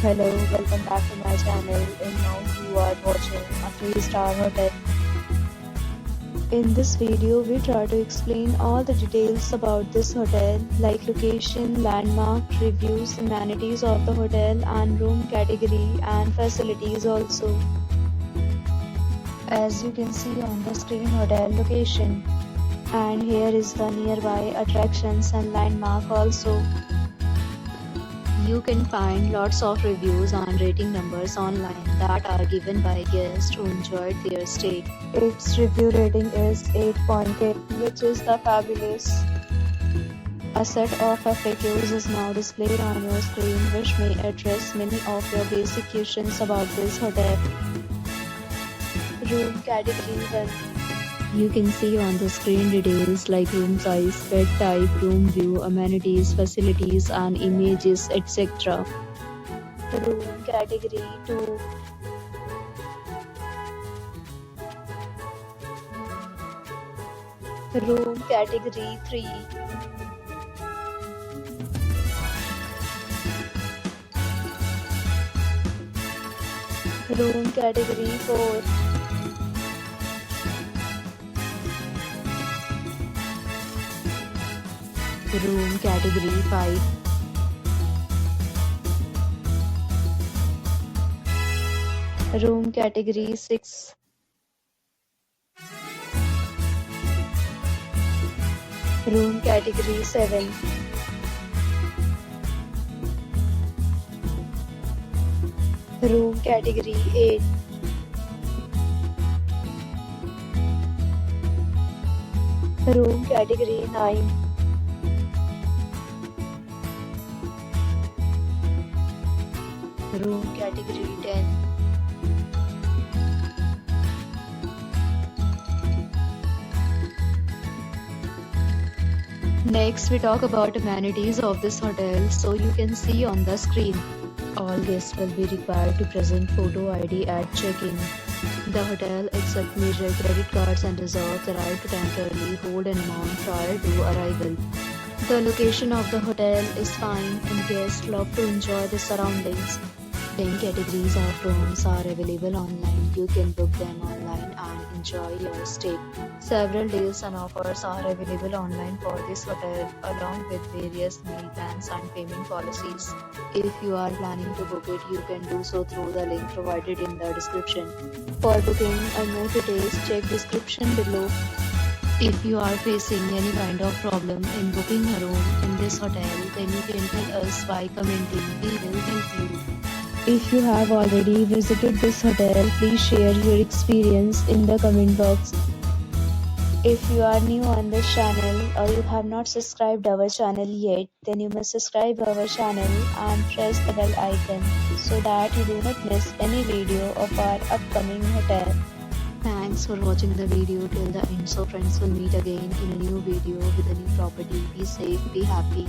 Hello, welcome back to my channel, and now you are watching a 3-star hotel. In this video, we try to explain all the details about this hotel, like location, landmark, reviews, amenities of the hotel, and room category and facilities also. As you can see on the screen, hotel location. And here is the nearby attractions and landmark also. You can find lots of reviews and rating numbers online that are given by guests who enjoyed their stay. Its review rating is 8.8, which is the fabulous. A set of FAQs is now displayed on your screen, which may address many of your basic questions about this hotel. Room category 1. You can see on the screen details like room size, bed type, room view, amenities, facilities and images, etc. Room category 2. Room category 3. Room category 4. Room category 5. Room category 6. Room category 7. Room category 8. Room category 9. Room category 10. Next, we talk about amenities of this hotel, so you can see on the screen. All guests will be required to present photo ID at check-in. The hotel accepts major credit cards and reserves the right to temporarily hold an amount prior to arrival. The location of the hotel is fine and guests love to enjoy the surroundings. 10 categories of rooms are available online. You can book them online and enjoy your stay. Several deals and offers are available online for this hotel, along with various meal plans and payment policies. If you are planning to book it, you can do so through the link provided in the description. For booking or more details, check description below. If you are facing any kind of problem in booking a room in this hotel, then you can tell us by commenting. We will help you. If you have already visited this hotel, please share your experience in the comment box. If you are new on this channel or you have not subscribed our channel yet, then you must subscribe our channel and press the bell icon so that you do not miss any video of our upcoming hotel. Thanks for watching the video till the end. So friends, will meet again in a new video with a new property. Be safe, be happy.